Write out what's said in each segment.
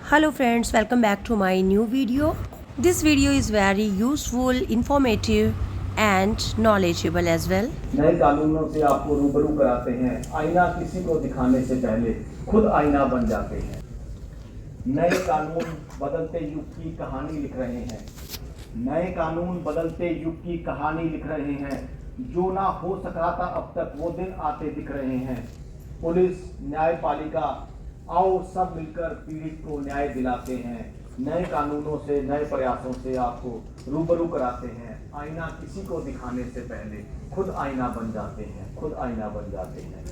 Hello friends, welcome back to my new video. This video is very useful, informative and knowledgeable as well. नए कानूनों से आपको रूबरू कराते हैं। आईना किसी को दिखाने से पहले खुद आईना बन जाते हैं। नए कानून बदलते युग की कहानी लिख रहे हैं। नए कानून बदलते युग की कहानी लिख रहे हैं। जो ना हो सका था अब तक वो दिन आते दिख रहे हैं। पुलिस, न्यायपालिका, आओ सब मिलकर पीड़ित को न्याय दिलाते हैं। नए कानूनों से, नए प्रयासों से आपको रूबरू कराते हैं। आईना किसी को दिखाने से पहले खुद आईना बन जाते हैं। खुद आईना बन जाते हैं।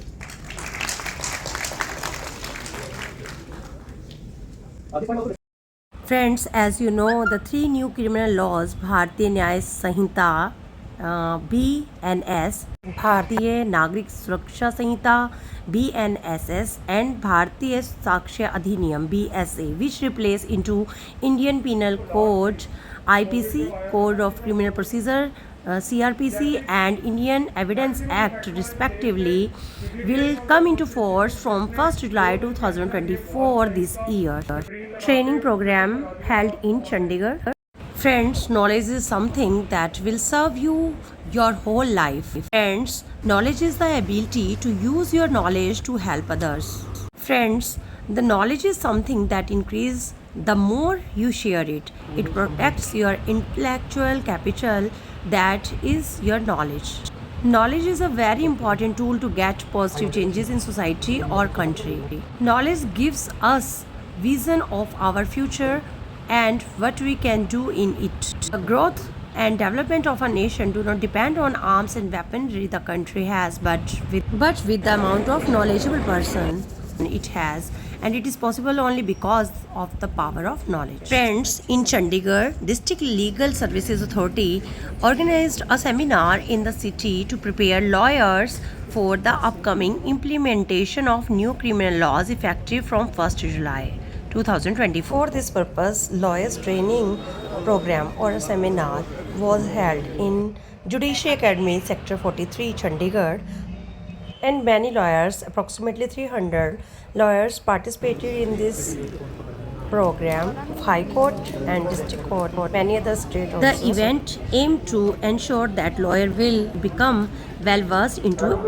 Friends, as you know, the three new criminal laws, Bharatiya Nyaya Sanhita BNS, Bharatiya Nagrik Suraksha Sanhita BNSS and Bharatiya Sakshya Adhiniyam BSA, which replace into Indian Penal Code IPC, Code of Criminal Procedure CRPC and Indian Evidence Act respectively, will come into force from 1st July 2024 this year. Training program held in Chandigarh. Friends, knowledge is something that will serve you your whole life. Friends, knowledge is the ability to use your knowledge to help others. Friends, the knowledge is something that increases the more you share it. It protects your intellectual capital, that is your knowledge. Knowledge is a very important tool to get positive changes in society or country. Knowledge gives us vision of our future and what we can do in it. The growth and development of a nation do not depend on arms and weaponry the country has, but with the amount of knowledgeable person it has, and it is possible only because of the power of knowledge. Friends, in Chandigarh, District Legal Services Authority organized a seminar in the city to prepare lawyers for the upcoming implementation of new criminal laws effective from 1st July 2024. For this purpose, lawyers training program or a seminar was held in Judiciary Academy, Sector 43, Chandigarh, and many lawyers, approximately 300 lawyers, participated in this program of High Court and District Court, many other state also. The event aimed to ensure that lawyer will become well versed into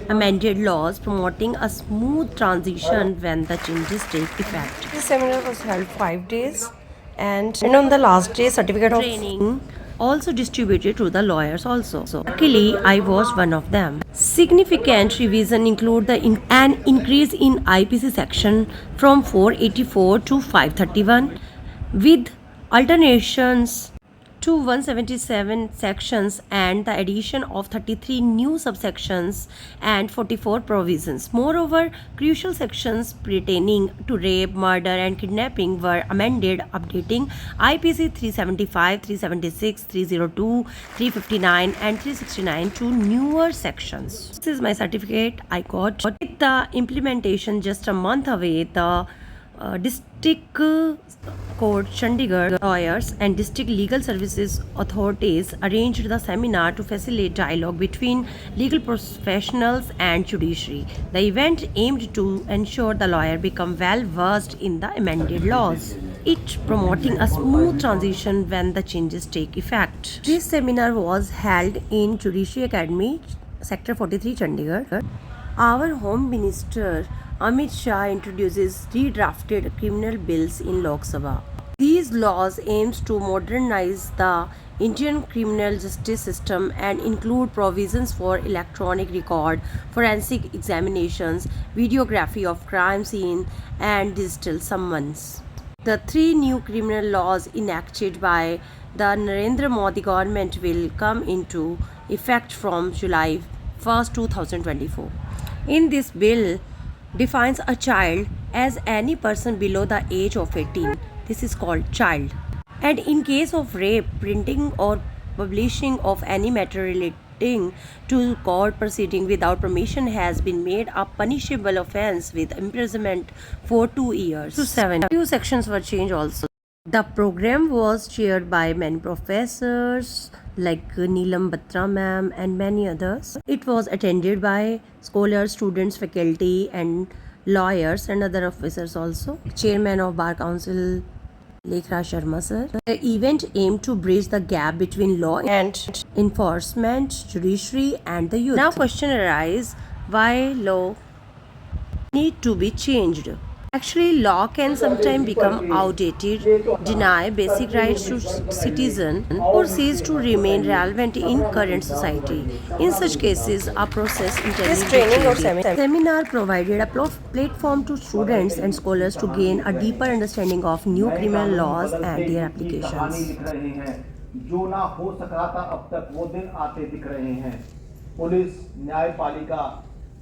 amended laws, promoting a smooth transition when the changes take effect. This seminar was held 5 days, and on the last day, certificate of training also distributed to the lawyers also. So luckily, I was one of them. Significant revision include an increase in IPC section from 484 to 531 with alternations to 177 sections and the addition of 33 new subsections and 44 provisions. Moreover, crucial sections pertaining to rape, murder and kidnapping were amended, updating IPC 375, 376, 302, 359 and 369 to newer sections. This is my certificate I got. With the implementation just a month away, the District Court Chandigarh lawyers and District Legal Services authorities arranged the seminar to facilitate dialogue between legal professionals and judiciary. The event aimed to ensure the lawyer become well versed in the amended laws, it promoting a smooth transition when the changes take effect. This seminar was held in Judiciary Academy, Sector 43, Chandigarh. Our Home Minister Amit Shah introduces redrafted criminal bills in Lok Sabha. These laws aims to modernize the Indian criminal justice system and include provisions for electronic record, forensic examinations, videography of crime scene and digital summons. The three new criminal laws enacted by the Narendra Modi government will come into effect from July 1st, 2024. In this bill, defines a child as any person below the age of 18. This is called child. And in case of rape, printing or publishing of any matter relating to court proceeding without permission has been made a punishable offence with imprisonment for 2 years to 7. Few sections were changed also. The program was chaired by many professors like Neelam Batra ma'am and many others. It was attended by scholars, students, faculty and lawyers and other officers also. Chairman of Bar Council Lekha Sharma sir. The event aimed to bridge the gap between law and enforcement, judiciary and the youth. Now question arises, why law need to be changed? Actually, law can sometimes become outdated, deny basic rights to citizens, or cease to remain relevant in current society. In such cases, a process intended training or seminar provided a platform to students and scholars to gain a deeper understanding of new criminal laws and their applications. जो ना हो सका था अब तक वो दिन आते दिख रहे हैं। पुलिस, न्यायपालिका,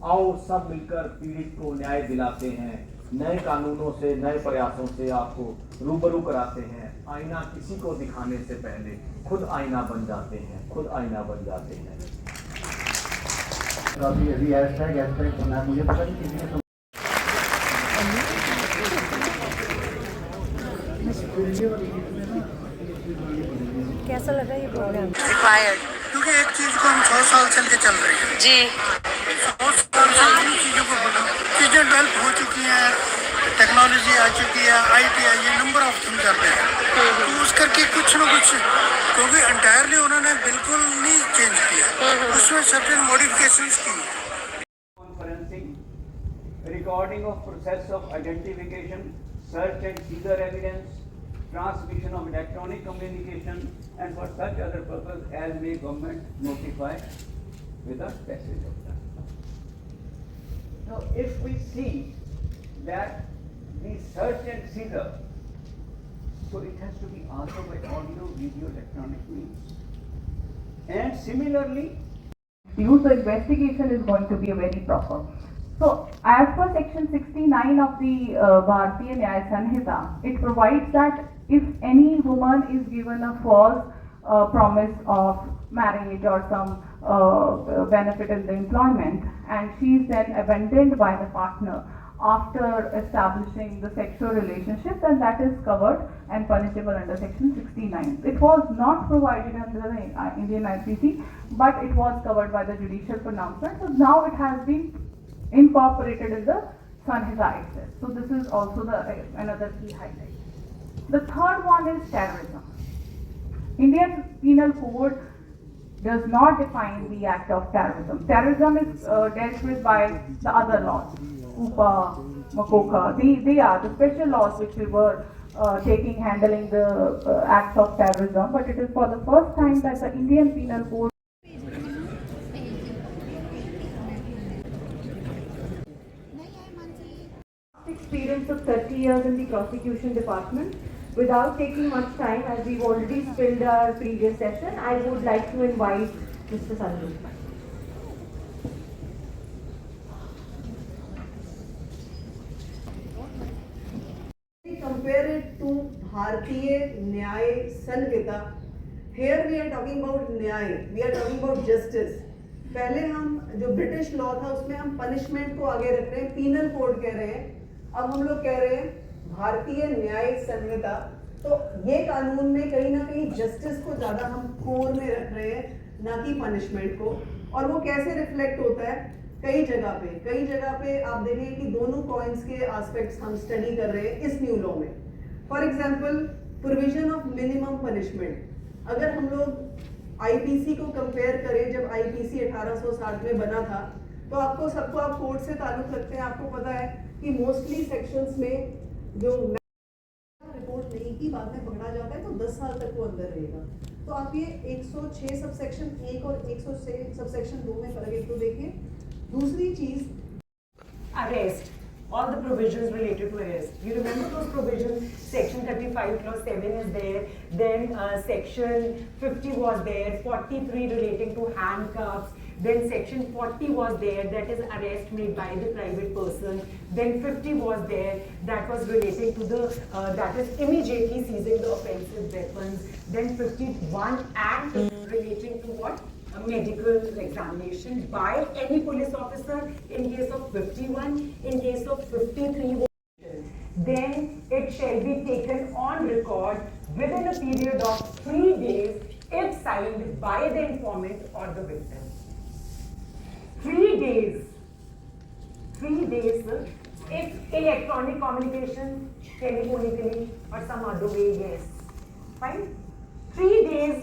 आओ सब मिलकर पीड़ित को न्याय दिलाते हैं। नए कानूनों से, नए प्रयासों से आपको रूबरू कराते हैं। आईना किसी को दिखाने से पहले खुद आईना बन जाते हैं, खुद आईना बन जाते हैं। मुझे पता नहीं किसी ने कैसा लगा ये प्रोग्राम? क्योंकि एक चीज को हम 100 साल चल के चल रहे हैं जी। 100 साल से इन चीज़ों को बना, चीज़ें डेवलप हो चुकी हैं, टेक्नोलॉजी आ चुकी है, IT आई है, नंबर ऑफ थिंग्स आते हैं। तो उस करके कुछ ना कुछ, क्योंकि एंटायरली उन्होंने बिल्कुल नहीं चेंज किया, उसमें सर्टेन मॉडिफिकेशंस की। recording of process of identification, search and seizure evidence, transmission of electronic communication, and for such other purpose as may government notify with a passage of that. Now, if we see that the search and seizure, so it has to be also by audio, video, electronic means. And similarly, the investigation is going to be a very proper. So, as per section 69 of the Bharatiya Nyaya Sanhita, it provides that if any woman is given a false promise of marriage or some benefit in the employment, and she is then abandoned by the partner after establishing the sexual relationship, then that is covered and punishable under section 69. It was not provided under the Indian IPC, but it was covered by the judicial pronouncement. So now it has been incorporated in the Sanhita itself. So this is also another key highlight. The third one is terrorism. Indian Penal Code does not define the act of terrorism. Terrorism is dealt with by the other laws. UPA, Makoka, they are the special laws which we were handling the acts of terrorism, but it is for the first time that the Indian Penal Code experience of 30 years in the prosecution department. Without taking much time, as we've already spilled our previous session, I would like to invite Mr. Sandhu. Compare it to Bharatiya Nyaya Sanhita. Here we are talking about Nyaya, we are talking about justice. पहले हम जो British law था उसमें हम punishment को आगे रख रहे हैं, पीनल कोड कह रहे हैं. अब हम लोग कह रहे हैं भारतीय न्याय संहिता. तो ये कानून में कहीं ना कहीं जस्टिस को ज्यादा हम कोर में रख रहे हैं, ना कि पनिशमेंट को. और वो कैसे रिफ्लेक्ट होता है कई जगह पे आप देखेंगे कि दोनों कॉइन्स के एस्पेक्ट्स हम स्टडी कर रहे हैं इस न्यू लॉ में. For example provision of minimum punishment. अगर हम लोग आईपीसी को कंपेयर करें, जब आईपीसी 1860 में बना था, तो आपको आप कोर्ट से ताल्लुक रखते हैं, आपको पता है कि मोस्टली सेक्शंस में जो रिपोर्ट नहीं की बाद में पकड़ा जाता है तो 10 साल तक वो अंदर रहेगा. तो आप ये 106 सबसेक्शन 1 और 106 सबसेक्शन 2 में फर्क एक तो देखिए. दूसरी चीज arrest, all the provisions related to arrest. You remember those provisions? Section 35 clause 7 is there, then section 50 was there, 43 relating to handcuffs, then section 40 was there, that is arrest made by the private person, then 50 was there, that was relating to the, that is immediately seizing the offensive weapons, then 51 act relating to what? A medical examination by any police officer in case of 51, in case of 53, then it shall be taken on record within a period of 3 days if signed by the informant or the victim. 3 days if electronic communication, telephonically or some other way, yes. Fine? 3 days,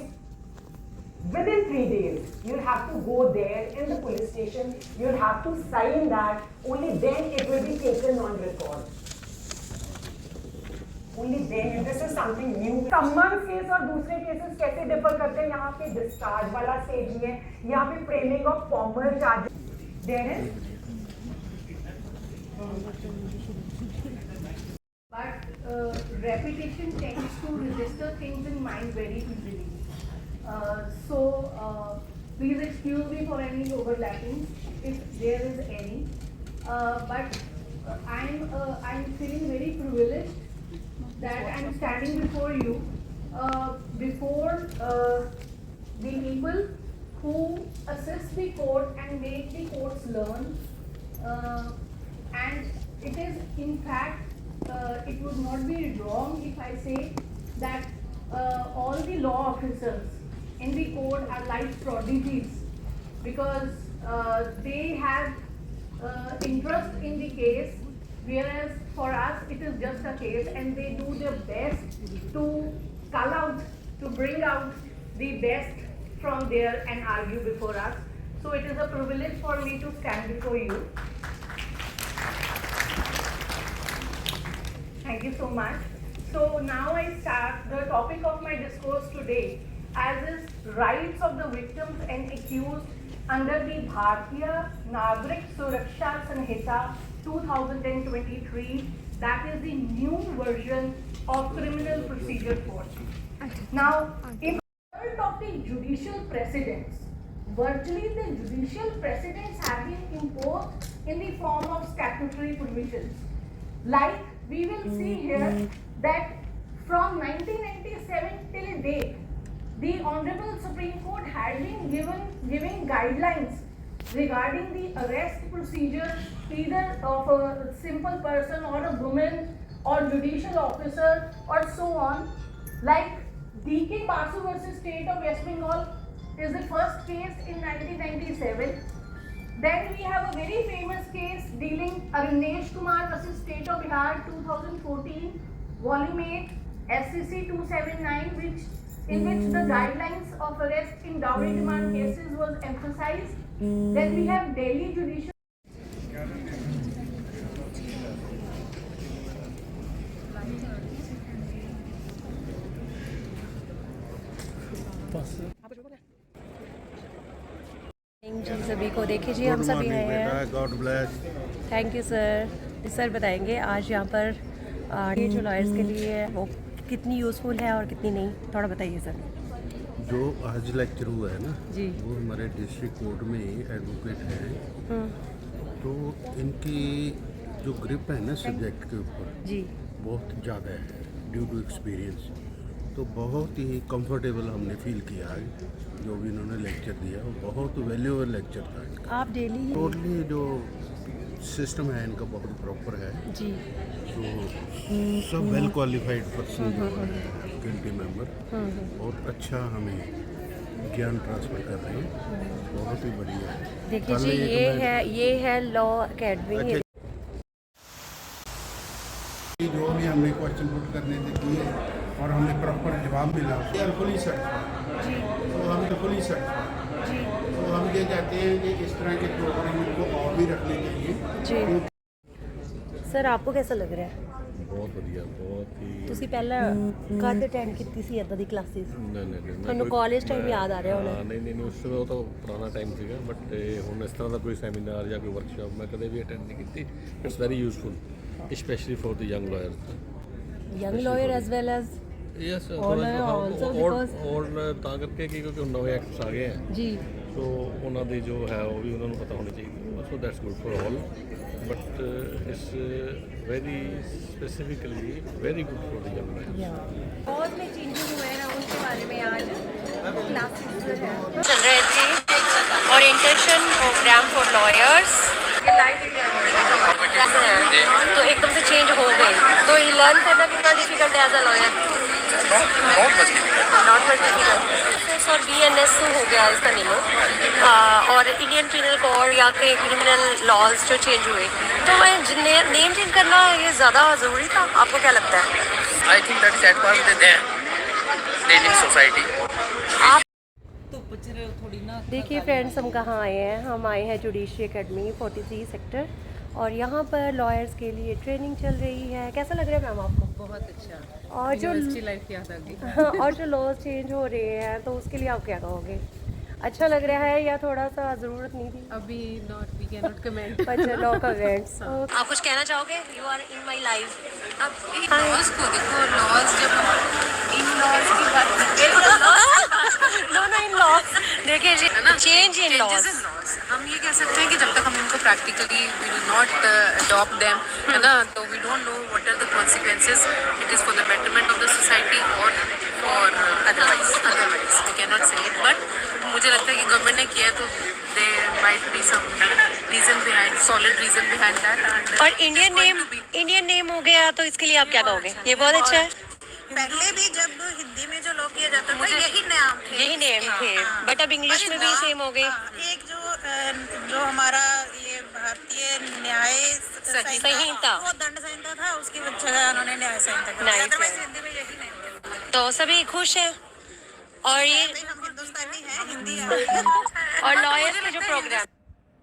within 3 days, you'll have to go there in the police station, you'll have to sign that, only then it will be taken on record. Only then, this is something new. Summons case और दूसरे cases कैसे differ करते हैं? यहाँ पे discharge वाला stage ही है, यहाँ पे framing of formal charges. There is. But repetition tends to register things in mind very easily. Please excuse me for any overlapping, if there is any. But I'm feeling very privileged that I'm standing before you, before the people who assist the court and make the courts learn. And it is, in fact, it would not be wrong if I say that all the law officers in the court are like prodigies, because they have interest in the case, whereas for us it is just a case, and they do their best to cull out, to bring out the best from there and argue before us. So it is a privilege for me to stand before you. Thank you so much. So now I start the topic of my discourse today, as is rights of the victims and accused under the Bharatiya Nagrik Suraksha Sanhita 2023, that is the new version of Criminal Procedure Code. Now, in of the judicial precedents, virtually the judicial precedents have been imposed in the form of statutory provisions. Like we will see here that from 1997 till date, the Honorable Supreme Court had been giving guidelines regarding the arrest procedure, either of a simple person or a woman or judicial officer or so on. Like D.K. Basu versus State of West Bengal is the first case in 1997. Then we have a very famous case dealing Arnesh Kumar versus State of Bihar 2014, Volume 8, SCC 279, in which the guidelines of arrest in dowry demand cases was emphasized. Then we have Delhi Judicial. जी सभी को देखिए जी, हम सभी आए हैं। God bless. Thank you sir. Sir बताएंगे आज यहाँ पर ये जो लॉयर्स के लिए है वो कितनी यूज़फुल है और कितनी नहीं, थोड़ा बताइए सर। जो आज लेक्चर हुआ है ना जी, वो हमारे डिस्ट्रिक्ट कोर्ट में एडवोकेट हैं, तो इनकी जो ग्रिप है ना सब्जेक्ट के ऊपर जी, बहुत ज़्यादा है ड्यू टू एक्सपीरियंस। तो बहुत ही कंफर्टेबल हमने फील किया है जो भी इन्होंने लेक्चर दिया, वो बहुत वैल्यूएबल लेक्चर था इनका। आप डेली टोटली जो सिस्टम है इनका बहुत प्रॉपर है जी, तो सब वेल क्वालिफाइड पर्सन जो है कम्युनिटी मेंबर बहुत अच्छा हमें ज्ञान ट्रांसफर कर रहे हैं, बहुत ही बढ़िया है। देखिए कल जी, एक ये है लॉ अकेडमी। जो भी हमने क्वेश्चन पुट करने थे किए और हमें प्रॉपर जवाब मिला, फुली सर्टिफाइड, तो हम फुली सर्टिफाइड, तो हम ये चाहते हैं कि इस तरह के प्रोग्राम को और भी रखने चाहिए जी। सर आपको कैसा लग रहा है? ਬਹੁਤ ਵਧੀਆ, ਬਹੁਤ ਹੀ ਤੁਸੀਂ ਪਹਿਲਾਂ ਕਦ ਅਟੈਂਡ ਕੀਤੀ ਸੀ ਇੱਦਾਂ ਦੀ ਕਲਾਸਿਸ? ਨਹੀਂ ਤੁਹਾਨੂੰ ਕਾਲਜ ਟਾਈਮ ਯਾਦ ਆ ਰਿਹਾ ਹੋਣਾ। ਨਹੀਂ ਉਸ ਵੇਲੇ ਉਹ ਤਾਂ ਪੁਰਾਣਾ ਟਾਈਮ ਸੀਗਾ, ਬਟ ਹੁਣ ਇਸ ਤਰ੍ਹਾਂ ਦਾ ਕੋਈ ਸੈਮੀਨਾਰ ਜਾਂ ਕੋਈ ਵਰਕਸ਼ਾਪ ਮੈਂ ਕਦੇ ਵੀ ਅਟੈਂਡ ਨਹੀਂ ਕੀਤੀ। It's very useful specially for the young lawyers. Young lawyer as well as yes, also because- ਔਰ ਤਾਂ ਕਰਕੇ ਕਿਉਂਕਿ ਹੁਣ ਨਵੇਂ ਐਕਟਸ ਆ ਗਏ ਹੈ, ਜੀ, ਸੋ ਉਹਨਾਂ ਦੀ ਜੋ ਹੈ ਉਹ ਵੀ ਉਹਨਾਂ ਨੂੰ ਪਤਾ ਹੋਣੀ ਚਾਹੀਦੀ, so that's good for all, but it's very specifically very good for the young lawyers. बहुत में चेंजेस हुए हैं उनके बारे में आज क्लासेस जो है चल रहे थे, ओरिएंटेशन प्रोग्राम फॉर लॉयर्स, ये लाइव तो एकदम से चेंज हो गए, तो ये लर्न करना कितना डिफिकल्ट है as a lawyer. Not much difficult और BNS हो गया इसका नियम और इंडियन पिनल कोड या के क्रिमिनल लॉज जो चेंज हुए, तो मैं नेम चेंज करना ये ज़्यादा ज़रूरी था, आपको क्या लगता है? I think that is at par with the Indian society. देखिए फ्रेंड्स, हम कहाँ आए हैं? हम आए हैं जुडिशरी एकेडमी 43 सेक्टर और यहाँ पर लॉयर्स के लिए ट्रेनिंग चल रही है। कैसा लग रहा है मैम आपको? बहुत अच्छा। और जो लाइफ याद आ गई। और जो लॉज चेंज हो रहे हैं तो उसके लिए आप क्या कहोगे? अच्छा लग रहा है या थोड़ा सा ज़रूरत नहीं थी? अभी वी कैन नॉट कमेंट। अच्छा, नो कमेंट्स। आप कुछ कहना चाहोगे? You are in my life. अब लॉज को देखो, लॉज जब इन लॉज की बात करते नो इन लॉज देखिए चेंज इन लॉज, हम ये कह सकते हैं कि जब तक हम इनको practically we will not adopt them, है ना, तो we don't know what are the consequences, it is for the betterment of the society और for otherwise we can not say it. But मुझे लगता है कि गवर्नमेंट ने किया है तो there might be some reason behind, solid reason behind that. और इंडियन नेम हो गया तो इसके लिए आप क्या कहोगे? ये बहुत अच्छा है। पहले भी जब हिंदी में जो लोग किया जाता था यही नेम थे, बट अब इंग्लिश में भी सेम हो गए। एक जो हमारा ये भारतीय न्याय संहिता, वो दंड संहिता था, उसकी जगह उन्होंने न्याय संहिता कर दिया। अदरवाइज हिंदी में यही नेम थे। तो सभी खुश हैं और ये हम हिंदुस्तानी हैं, हिंदी और लॉयर्स के जो प्रोग्राम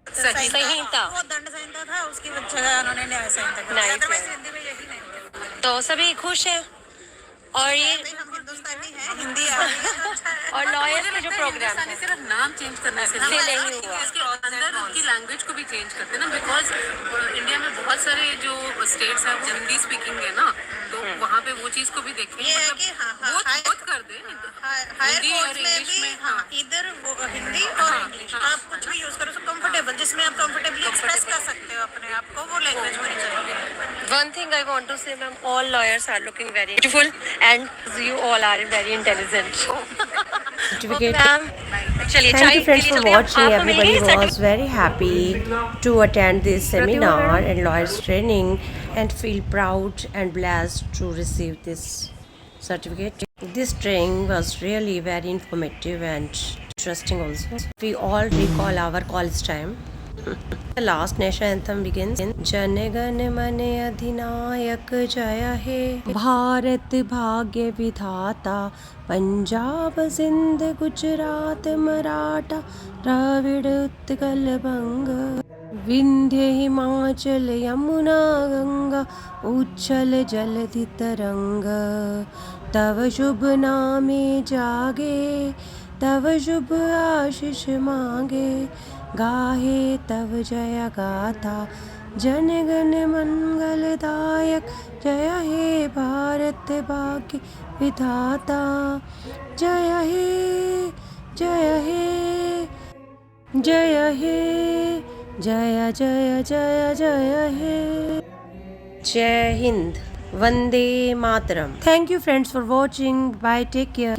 संहिता, वो दंड संहिता था, उसकी जगह उन्होंने न्याय संहिता कर दिया। अदरवाइज हिंदी में यही नेम थे। तो सभी खुश हैं और ये हम हिंदुस्तानी हैं, हिंदी और लॉयर्स के जो प्रोग्राम सिर्फ नाम चेंज करने से नहीं हुआ, इसके अंदर उनकी लैंग्वेज को भी चेंज करते हैं ना, बिकॉज इंडिया में बहुत सारे जो स्टेट्स हैं वो हिंदी स्पीकिंग है ना, तो वहाँ पे वो चीज़ को भी देखें, वो बहुत कर दे हिंदी और इंग्लिश में, इधर हिंदी और इंग्लिश आप कुछ भी यूज करो, सो कंफर्टेबल, जिसमें आप कंफर्टेबली एक्सप्रेस कर सकते हो अपने आप को, वो लैंग्वेज होनी चाहिए। One thing I want to say, ma'am, all lawyers are looking very beautiful and you all are very intelligent. Okay, ma'am. Thank you friends for watching. Everybody was very happy to attend this seminar and lawyers training and feel proud and blessed to receive this certificate. This training was really very informative and interesting also. We all recall our college time. The last national anthem begins. Jana Gana मन अधिनायक जय हे, भारत भाग्य विधाता, पंजाब सिंध गुजरात मराठा, द्रविड़ उत्कल बंग, विंध्य हिमाचल यमुना गंगा, उच्छल जलधि तरंग, तव शुभ नामे जागे, तव शुभ आशीष मांगे, गाहे तव जय गाथा, जन गण मंगलदायक, जय हे भारत भाग्य विधाता, जय हे जय हे जय हे जय जय जय जय हे। जय Hind, Vande Mataram. Thank you friends for watching. Bye, take care.